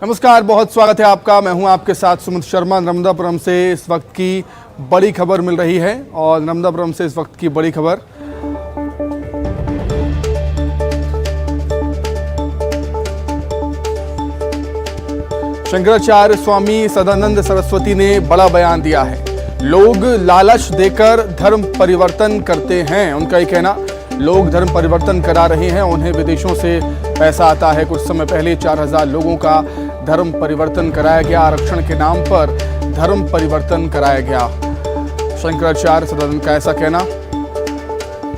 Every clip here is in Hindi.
नमस्कार, बहुत स्वागत है आपका। मैं हूं आपके साथ सुमित शर्मा। नर्मदापुरम से इस वक्त की बड़ी खबर मिल रही है और नर्मदापुरम से इस वक्त की बड़ी खबर शंकराचार्य स्वामी सदानंद सरस्वती ने बड़ा बयान दिया है। लोग लालच देकर धर्म परिवर्तन करते हैं, उनका ये कहना। लोग धर्म परिवर्तन करा रहे हैं, उन्हें विदेशों से पैसा आता है। कुछ समय पहले 4000 लोगों का धर्म परिवर्तन कराया गया। आरक्षण के नाम पर धर्म परिवर्तन कराया गया। शंकराचार्य सदानंद का ऐसा कहना।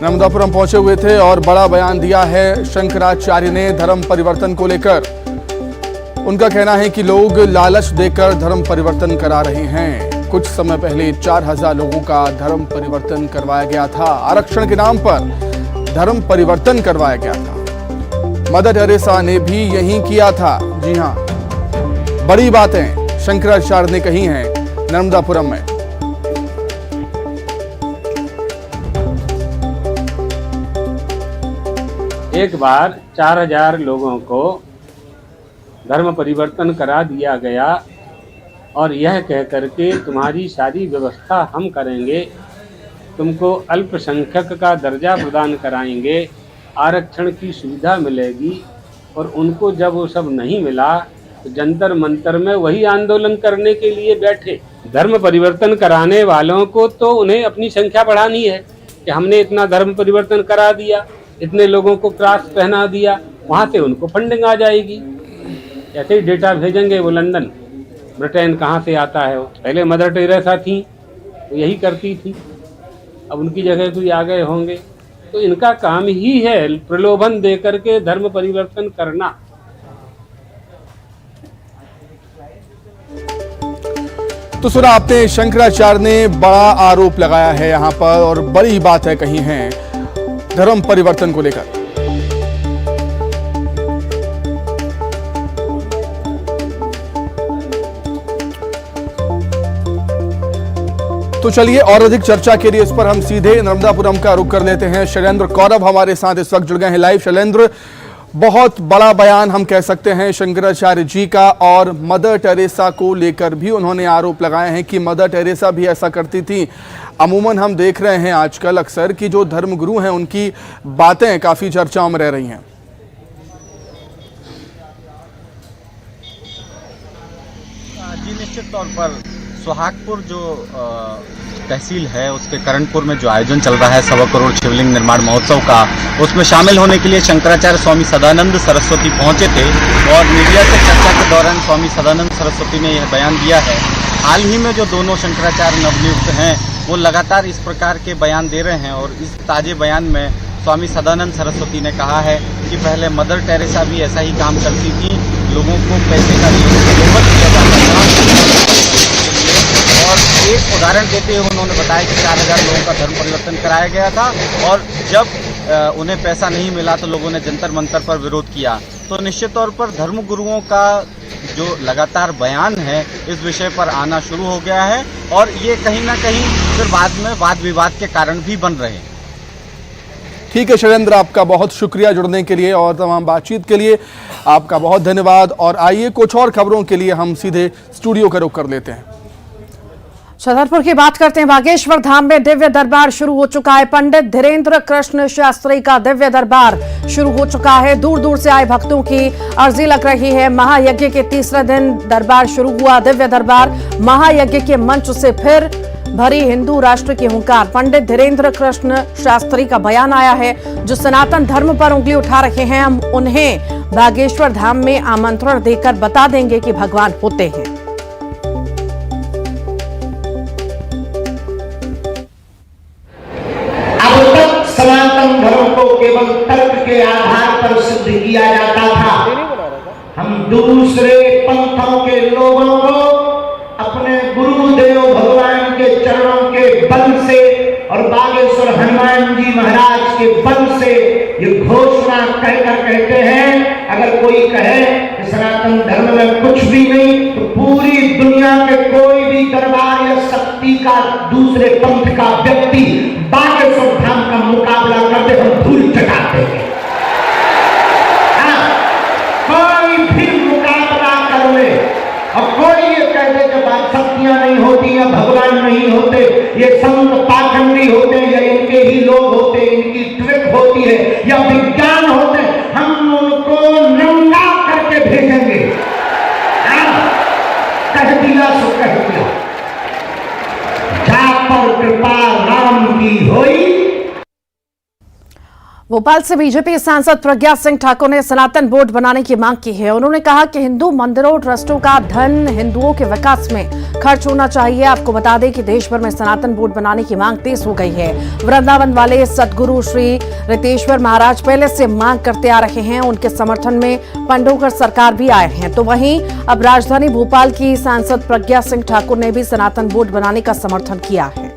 नर्मदापुरम पहुंचे हुए थे और बड़ा बयान दिया है शंकराचार्य ने धर्म परिवर्तन को लेकर। उनका कहना है कि लोग लालच देकर धर्म परिवर्तन करा रहे हैं। कुछ समय पहले 4000 लोगों का धर्म परिवर्तन करवाया गया था। आरक्षण के नाम पर धर्म परिवर्तन करवाया गया था। मदर टेरेसा ने भी यही किया था। जी हां, बड़ी बातें शंकराचार्य ने कही हैं नर्मदापुरम में। एक बार 4000 लोगों को धर्म परिवर्तन करा दिया गया और यह कह करके तुम्हारी सारी व्यवस्था हम करेंगे, तुमको अल्पसंख्यक का दर्जा प्रदान कराएंगे, आरक्षण की सुविधा मिलेगी। और उनको जब वो सब नहीं मिला तो जंतर मंतर में वही आंदोलन करने के लिए बैठे। धर्म परिवर्तन कराने वालों को तो उन्हें अपनी संख्या बढ़ानी है कि हमने इतना धर्म परिवर्तन करा दिया, इतने लोगों को क्रॉस पहना दिया, वहाँ से उनको फंडिंग आ जाएगी। ऐसे ही डेटा भेजेंगे वो लंदन, ब्रिटेन कहाँ से आता है। वो पहले मदर टेरेसा थी तो यही करती थी, अब उनकी जगह कोई आ गए होंगे। तो इनका काम ही है प्रलोभन दे करके धर्म परिवर्तन करना। तो सुना आपने, शंकराचार्य ने बड़ा आरोप लगाया है यहां पर और बड़ी बात है कही है धर्म परिवर्तन को लेकर। तो चलिए और अधिक चर्चा के लिए इस पर हम सीधे नर्मदापुरम का रुख कर लेते हैं। शैलेंद्र कौरव हमारे साथ इस वक्त जुड़ गए हैं लाइव। शैलेंद्र, बहुत बड़ा बयान हम कह सकते हैं शंकराचार्य जी का, और मदर टेरेसा को लेकर भी उन्होंने आरोप लगाए हैं कि मदर टेरेसा भी ऐसा करती थी। अमूमन हम देख रहे हैं आजकल अक्सर कि जो धर्मगुरु हैं उनकी बातें काफी चर्चाओं में रह रही हैं। जी, निश्चित तौर पर सुहागपुर जो तहसील है उसके करणपुर में जो आयोजन चल रहा है 1.25 करोड़ शिवलिंग निर्माण महोत्सव का, उसमें शामिल होने के लिए शंकराचार्य स्वामी सदानंद सरस्वती पहुंचे थे और मीडिया से चर्चा के दौरान स्वामी सदानंद सरस्वती ने यह बयान दिया है। हाल ही में जो दोनों शंकराचार्य नवनियुक्त हैं वो लगातार इस प्रकार के बयान दे रहे हैं और इस ताजे बयान में स्वामी सदानंद सरस्वती ने कहा है कि पहले मदर टेरेसा भी ऐसा ही काम करती थी, लोगों को पैसे का प्रलोभन किया जाता था। और एक उदाहरण देते हुए उन्होंने बताया कि 4000 लोगों का धर्म परिवर्तन कराया गया था और जब उन्हें पैसा नहीं मिला तो लोगों ने जंतर मंतर पर विरोध किया। तो निश्चित तौर पर धर्म गुरुओं का जो लगातार बयान है इस विषय पर आना शुरू हो गया है और ये कहीं ना कहीं फिर बाद में वाद विवाद के कारण भी बन रहे हैं। ठीक है शैलेंद्र, आपका बहुत शुक्रिया जुड़ने के लिए और तमाम बातचीत के लिए आपका बहुत धन्यवाद। और आइए कुछ और खबरों के लिए हम सीधे स्टूडियो का रुख कर लेते हैं। छतरपुर की बात करते हैं। बागेश्वर धाम में दिव्य दरबार शुरू हो चुका है। पंडित धीरेन्द्र कृष्ण शास्त्री का दिव्य दरबार शुरू हो चुका है। दूर दूर से आए भक्तों की अर्जी लग रही है। महायज्ञ के तीसरे दिन दरबार शुरू हुआ। दिव्य दरबार महायज्ञ के मंच से फिर भरी हिंदू राष्ट्र की हुंकार। पंडित धीरेन्द्र कृष्ण शास्त्री का बयान आया है जो सनातन धर्म पर उंगली उठा रहे हैं। हम उन्हें बागेश्वर धाम में आमंत्रण देकर बता देंगे कि भगवान होते हैं। सनातन धर्म को केवल तर्क के आधार पर सिद्ध किया जाता था। हम दूसरे पंथों के लोगों को अपने गुरुदेव भगवान के चरणों के बल से और बागेश्वर हनुमान जी महाराज के बल से ये घोषणा कहकर कहते हैं, अगर कोई कहे कि सनातन धर्म में कुछ भी नहीं तो पूरी दुनिया के कोई भी दरबार या शक्ति का दूसरे पंथ का व्यक्ति बागेश्वर धाम का मुकाबला करते हम धूल चटाते हैं। कोई भी मुकाबला करने ये संत पाखंडी होते हैं या इनके ही लोग होते हैं, इनकी ट्रिक होती है या विज्ञान होते हैं, हम उनको नंगा करके भेजेंगे। कह दिया सो कह दिया, जा पर कृपा राम की होई। भोपाल से बीजेपी सांसद प्रज्ञा सिंह ठाकुर ने सनातन बोर्ड बनाने की मांग की है। उन्होंने कहा कि हिंदू मंदिरों ट्रस्टों का धन हिंदुओं के विकास में खर्च होना चाहिए। आपको बता दें कि देश भर में सनातन बोर्ड बनाने की मांग तेज हो गई है। वृंदावन वाले सदगुरु श्री रितेश्वर महाराज पहले से मांग करते आ रहे हैं। उनके समर्थन में पंडोकर सरकार भी आए हैं। तो वहीं अब राजधानी भोपाल की सांसद प्रज्ञा सिंह ठाकुर ने भी सनातन बोर्ड बनाने का समर्थन किया है।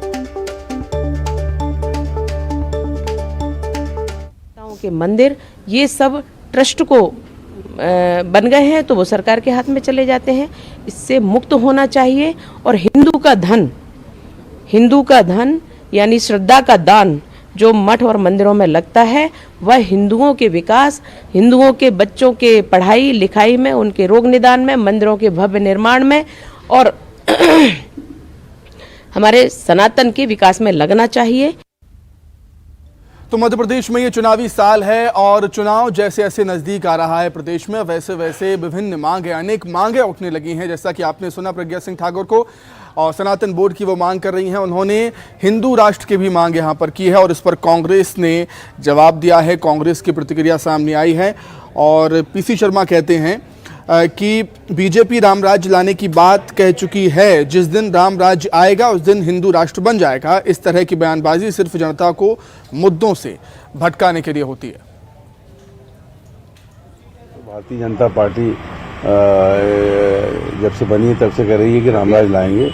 के मंदिर ये सब ट्रस्ट को बन गए हैं तो वो सरकार के हाथ में चले जाते हैं। इससे मुक्त होना चाहिए और हिंदू का धन यानी श्रद्धा का दान जो मठ और मंदिरों में लगता है वह हिंदुओं के विकास, हिंदुओं के बच्चों के पढ़ाई लिखाई में, उनके रोग निदान में, मंदिरों के भव्य निर्माण में और हमारे सनातन के विकास में लगना चाहिए। तो मध्य प्रदेश में ये चुनावी साल है और चुनाव जैसे जैसे नजदीक आ रहा है प्रदेश में वैसे वैसे विभिन्न मांगे, अनेक मांगे उठने लगी हैं। जैसा कि आपने सुना प्रज्ञा सिंह ठाकुर को, और सनातन बोर्ड की वो मांग कर रही हैं। उन्होंने हिंदू राष्ट्र की भी मांग यहाँ पर की है और इस पर कांग्रेस ने जवाब दिया है। कांग्रेस की प्रतिक्रिया सामने आई है और पीसी शर्मा कहते हैं कि बीजेपी राम राज्य लाने की बात कह चुकी है। जिस दिन राम राज्य आएगा उस दिन हिंदू राष्ट्र बन जाएगा। इस तरह की बयानबाजी सिर्फ जनता को मुद्दों से भटकाने के लिए होती है। भारतीय जनता पार्टी जब से बनी तब से कह रही है कि राम राज्य लाएंगे,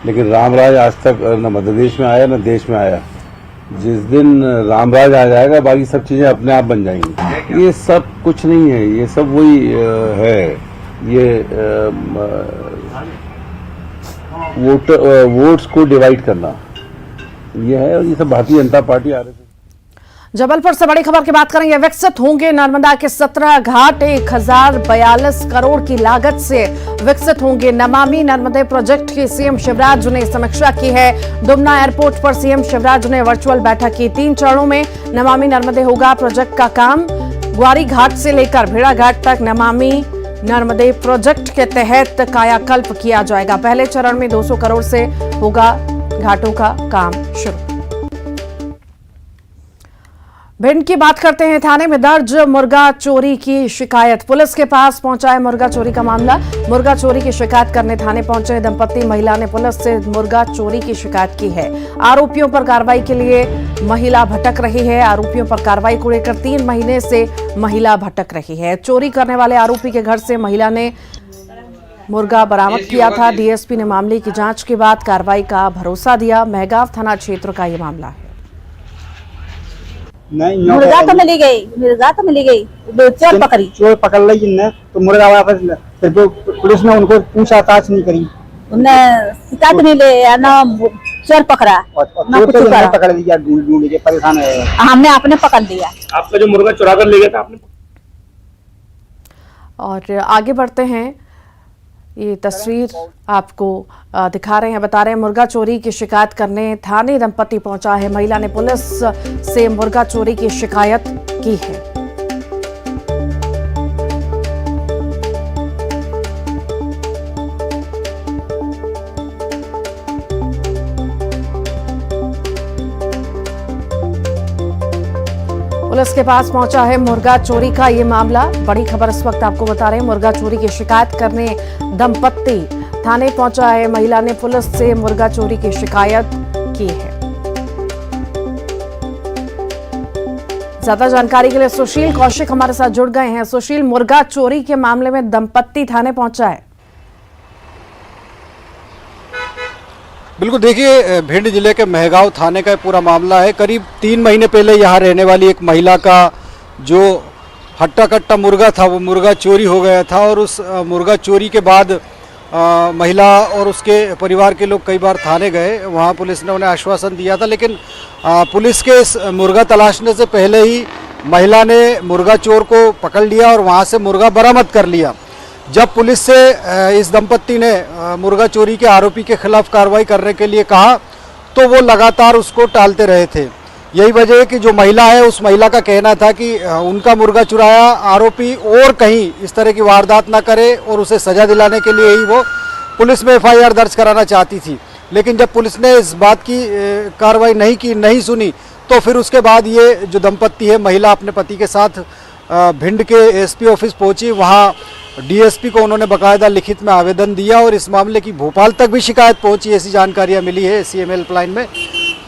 लेकिन राम राज्य आज तक न मध्य प्रदेश में आया न देश में आया। जिस दिन राम राज्य आ जाएगा बाकी सब चीजें अपने आप बन जाएंगी। ये सब कुछ नहीं है, ये सब वही है, ये वोट्स को डिवाइड करना ये है। और ये सब भारतीय जनता पार्टी आ रही है। जबलपुर से बड़ी खबर की बात करेंगे। विकसित होंगे नर्मदा के 17 घाट। 1042 करोड़ की लागत से विकसित होंगे। नमामि नर्मदे प्रोजेक्ट की सीएम शिवराज ने समीक्षा की है। डुमना एयरपोर्ट पर सीएम शिवराज ने वर्चुअल बैठक की। 3 चरणों में नमामि नर्मदे होगा प्रोजेक्ट का काम। ग्वारी घाट से लेकर भेड़ाघाट तक नमामि नर्मदे प्रोजेक्ट के तहत कायाकल्प किया जाएगा। पहले चरण में 200 करोड़ से होगा घाटों का काम शुरू। भिंड की बात करते हैं। थाने में दर्ज मुर्गा चोरी की शिकायत। पुलिस के पास पहुंचा है मुर्गा चोरी का मामला। मुर्गा चोरी की शिकायत करने थाने पहुंचे दंपत्ति महिला ने पुलिस से मुर्गा चोरी की शिकायत की है। आरोपियों पर कार्रवाई के लिए महिला भटक रही है। आरोपियों पर कार्रवाई को लेकर 3 महीने से महिला भटक रही है। चोरी करने वाले आरोपी के घर से महिला ने मुर्गा बरामद किया था। डीएसपी ने मामले की जांच के बाद कार्रवाई का भरोसा दिया। महगांव थाना क्षेत्र का ये मामला है। मुर्गा तो मिली गई, चोर पकड़ी, चोर पकड़ ली जिनने तो मुर्गा वापस, फिर जो पुलिस ने उनको पूछताछ नहीं करी, उन्हें शिकायत नहीं ले ना चोर पकड़ा, चोर पकड़ लिया, ढूंढ के परेशान है। हमने आपने पकड़ लिया। आपका जो मुर्गा चुरा कर ले गया था आपने। और आगे बढ़ते हैं। ये तस्वीर आपको दिखा रहे हैं, बता रहे हैं मुर्गा चोरी की शिकायत करने थाने दंपति पहुंचा है। महिला ने पुलिस से मुर्गा चोरी की शिकायत की है। पुलिस के पास पहुंचा है मुर्गा चोरी का ये मामला। बड़ी खबर इस वक्त आपको बता रहे हैं। मुर्गा चोरी की शिकायत करने दंपत्ति थाने पहुंचा है। महिला ने पुलिस से मुर्गा चोरी की शिकायत की है। ज्यादा जानकारी के लिए सुशील कौशिक हमारे साथ जुड़ गए हैं। सुशील, मुर्गा चोरी के मामले में दंपत्ति थाने पहुंचा है। बिल्कुल, देखिए भिंड जिले के महगांव थाने का पूरा मामला है। करीब 3 महीने पहले यहाँ रहने वाली एक महिला का जो हट्टा कट्टा मुर्गा था वो मुर्गा चोरी हो गया था और उस मुर्गा चोरी के बाद महिला और उसके परिवार के लोग कई बार थाने गए। वहाँ पुलिस ने उन्हें आश्वासन दिया था, लेकिन पुलिस के इस मुर्गा तलाशने से पहले ही महिला ने मुर्गा चोर को पकड़ लिया और वहाँ से मुर्गा बरामद कर लिया। जब पुलिस से इस दंपत्ति ने मुर्गा चोरी के आरोपी के खिलाफ कार्रवाई करने के लिए कहा तो वो लगातार उसको टालते रहे थे। यही वजह है कि जो महिला है उस महिला का कहना था कि उनका मुर्गा चुराया आरोपी और कहीं इस तरह की वारदात ना करे और उसे सजा दिलाने के लिए ही वो पुलिस में FIR दर्ज कराना चाहती थी। लेकिन जब पुलिस ने इस बात की कार्रवाई नहीं की, नहीं सुनी, तो फिर उसके बाद ये जो दंपत्ति है, महिला अपने पति के साथ भिंड के SP ऑफिस पहुंची। वहाँ DSP को उन्होंने बाकायदा लिखित में आवेदन दिया और इस मामले की भोपाल तक भी शिकायत पहुंची, ऐसी जानकारियां मिली है CM हेल्पलाइन में।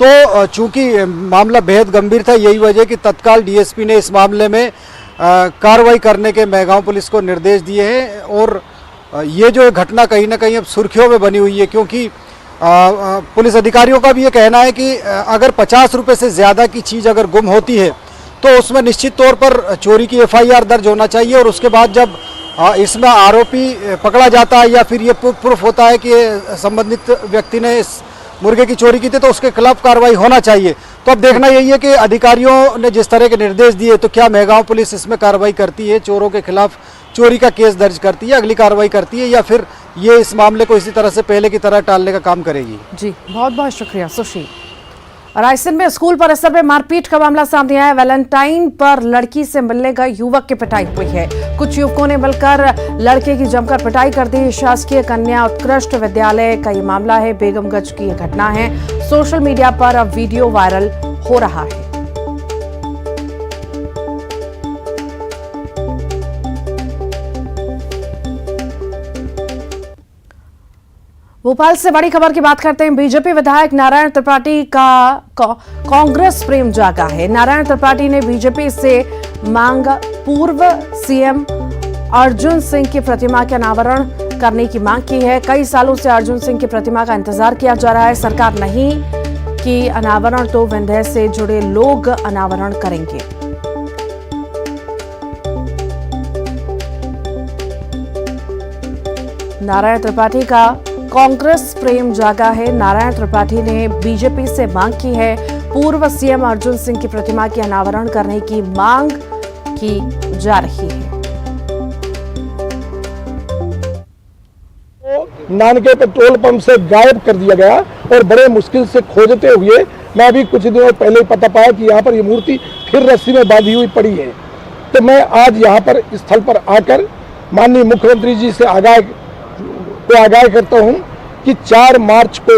तो चूंकि मामला बेहद गंभीर था, यही वजह कि तत्काल DSP ने इस मामले में कार्रवाई करने के मेहगांव पुलिस को निर्देश दिए हैं। और ये जो घटना कहीं ना कहीं अब सुर्खियों में बनी हुई है, क्योंकि पुलिस अधिकारियों का भी ये कहना है कि अगर 50 रुपये से ज़्यादा की चीज़ अगर गुम होती है तो उसमें निश्चित तौर पर चोरी की FIR दर्ज होना चाहिए। और उसके बाद जब इसमें आरोपी पकड़ा जाता है या फिर ये प्रूफ होता है कि संबंधित व्यक्ति ने इस मुर्गे की चोरी की थी, तो उसके खिलाफ कार्रवाई होना चाहिए। तो अब देखना यही है कि अधिकारियों ने जिस तरह के निर्देश दिए, तो क्या मेहगांव पुलिस इसमें कार्रवाई करती है, चोरों के खिलाफ चोरी का केस दर्ज करती है, अगली कार्रवाई करती है, या फिर ये इस मामले को इसी तरह से पहले की तरह टालने का काम करेगी। जी, बहुत बहुत शुक्रिया सुशील। रायसेन में स्कूल परिसर में मारपीट का मामला सामने आया। वैलेंटाइन पर लड़की से मिलने गए युवक की पिटाई हुई है। कुछ युवकों ने मिलकर लड़के की जमकर पिटाई कर दी। शासकीय कन्या उत्कृष्ट विद्यालय का ये मामला है। बेगमगंज की ये घटना है। सोशल मीडिया पर अब वीडियो वायरल हो रहा है। भोपाल से बड़ी खबर की बात करते हैं। बीजेपी विधायक नारायण त्रिपाठी का कांग्रेस प्रेम जागा है। नारायण त्रिपाठी ने बीजेपी से मांगा पूर्व CM अर्जुन सिंह की प्रतिमा के अनावरण करने की मांग की है। कई सालों से अर्जुन सिंह की प्रतिमा का इंतजार किया जा रहा है। सरकार नहीं कि अनावरण तो विंध्य से जुड़े लोग अनावरण करेंगे। नारायण त्रिपाठी का कांग्रेस प्रेम जागा है। नारायण त्रिपाठी ने बीजेपी से मांग की है पूर्व CM अर्जुन सिंह की प्रतिमा के अनावरण करने की मांग की जा रही है। नानके पेट्रोल पंप से गायब कर दिया गया और बड़े मुश्किल से खोजते हुए मैं अभी कुछ दिनों पहले पता पाया कि यहाँ पर ये मूर्ति फिर रस्सी में बांधी हुई पड़ी है। तो मैं आज यहाँ पर स्थल पर आकर माननीय मुख्यमंत्री जी से आगाह करता हूं कि 4 मार्च को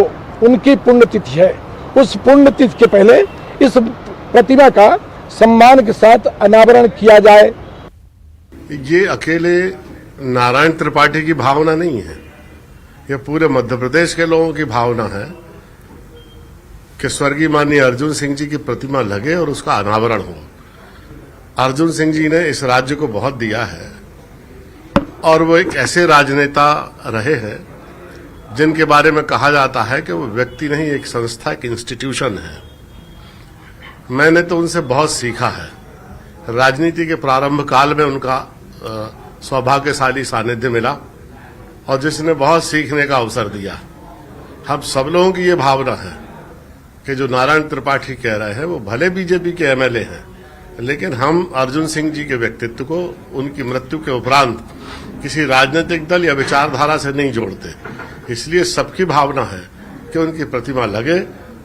उनकी पुण्यतिथि है। उस पुण्यतिथि के पहले इस प्रतिमा का सम्मान के साथ अनावरण किया जाए। ये अकेले नारायण त्रिपाठी की भावना नहीं है, ये पूरे मध्य प्रदेश के लोगों की भावना है कि स्वर्गीय माननीय अर्जुन सिंह जी की प्रतिमा लगे और उसका अनावरण हो। अर्जुन सिंह जी ने इस राज्य को बहुत दिया है और वो एक ऐसे राजनेता रहे हैं जिनके बारे में कहा जाता है कि वो व्यक्ति नहीं, एक संस्था, एक इंस्टीट्यूशन है। मैंने तो उनसे बहुत सीखा है। राजनीति के प्रारंभ काल में उनका सौभाग्यशाली सानिध्य मिला और जिसने बहुत सीखने का अवसर दिया। हम सब लोगों की ये भावना है कि जो नारायण त्रिपाठी कह रहे हैं वो भले बीजेपी के MLA हैं, लेकिन हम अर्जुन सिंह जी के व्यक्तित्व को उनकी मृत्यु के उपरांत किसी राजनीतिक दल या विचारधारा से नहीं जोड़ते। इसलिए सबकी भावना है कि उनकी प्रतिमा लगे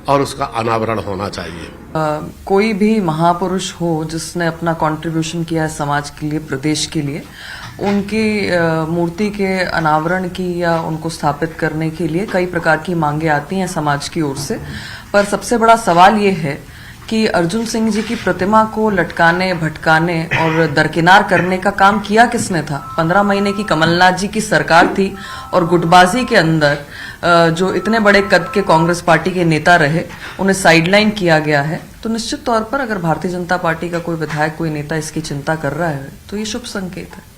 और उसका अनावरण होना चाहिए। कोई भी महापुरुष हो जिसने अपना कंट्रीब्यूशन किया है समाज के लिए, प्रदेश के लिए, उनकी मूर्ति के अनावरण की या उनको स्थापित करने के लिए कई प्रकार की मांगे आती हैं समाज की ओर से। पर सबसे बड़ा सवाल ये है कि अर्जुन सिंह जी की प्रतिमा को लटकाने, भटकाने और दरकिनार करने का काम किया किसने था? 15 महीने की कमलनाथ जी की सरकार थी और गुटबाजी के अंदर जो इतने बड़े कद के कांग्रेस पार्टी के नेता रहे उन्हें साइडलाइन किया गया है। तो निश्चित तौर पर अगर भारतीय जनता पार्टी का कोई विधायक, कोई नेता इसकी चिंता कर रहा है तो ये शुभ संकेत है।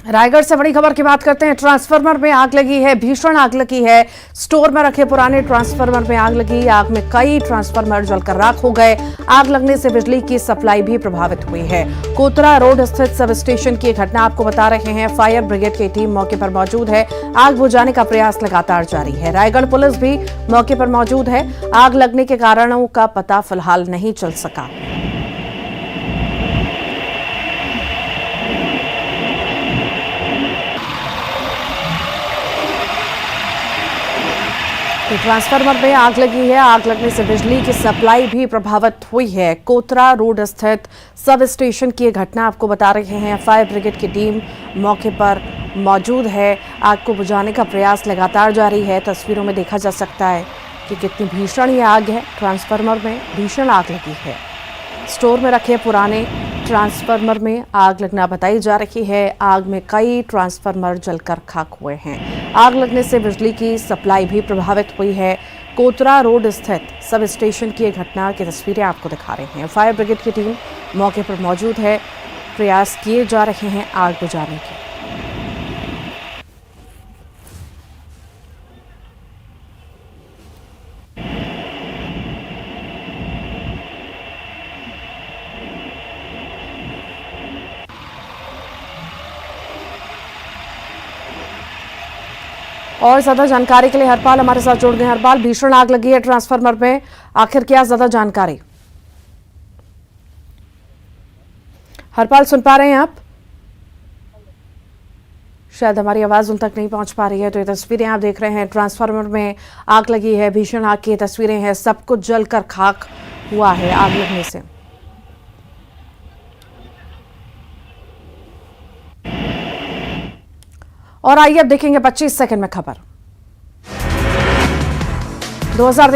रायगढ़ से बड़ी खबर की बात करते हैं। ट्रांसफार्मर में आग लगी है, भीषण आग लगी है। स्टोर में रखे पुराने ट्रांसफार्मर में आग लगी। आग में कई ट्रांसफार्मर जलकर राख हो गए। आग लगने से बिजली की सप्लाई भी प्रभावित हुई है। कोतरा रोड स्थित सब स्टेशन की घटना आपको बता रहे हैं। फायर ब्रिगेड की टीम मौके पर मौजूद है। आग बुझाने का प्रयास लगातार जारी है। रायगढ़ पुलिस भी मौके पर मौजूद है। आग लगने के कारणों का पता फिलहाल नहीं चल सका। तो ट्रांसफार्मर में आग लगी है। आग लगने से बिजली की सप्लाई भी प्रभावित हुई है। कोतरा रोड स्थित सब स्टेशन की ये घटना आपको बता रहे हैं। फायर ब्रिगेड की टीम मौके पर मौजूद है। आग को बुझाने का प्रयास लगातार जारी है। तस्वीरों में देखा जा सकता है कि कितनी भीषण ये आग है। ट्रांसफार्मर में भीषण आग लगी है। स्टोर में रखे पुराने ट्रांसफार्मर में आग लगना बताई जा रही है। आग में कई ट्रांसफार्मर जलकर खाक हुए हैं। आग लगने से बिजली की सप्लाई भी प्रभावित हुई है। कोतरा रोड स्थित सब स्टेशन की घटना की तस्वीरें आपको दिखा रहे हैं। फायर ब्रिगेड की टीम मौके पर मौजूद है। प्रयास किए जा रहे हैं आग बुझाने के। और ज्यादा जानकारी के लिए हरपाल हमारे साथ जुड़ गए। हरपाल, भीषण आग लगी है ट्रांसफार्मर में, आखिर क्या ज्यादा जानकारी? हरपाल, सुन पा रहे हैं आप? शायद हमारी आवाज उन तक नहीं पहुंच पा रही है। तो ये तस्वीरें आप देख रहे हैं, ट्रांसफार्मर में आग लगी है। भीषण आग की तस्वीरें हैं। सब कुछ जलकर खाक हुआ है आग लगने से। और आइए अब देखेंगे 25 सेकंड में खबर। 2023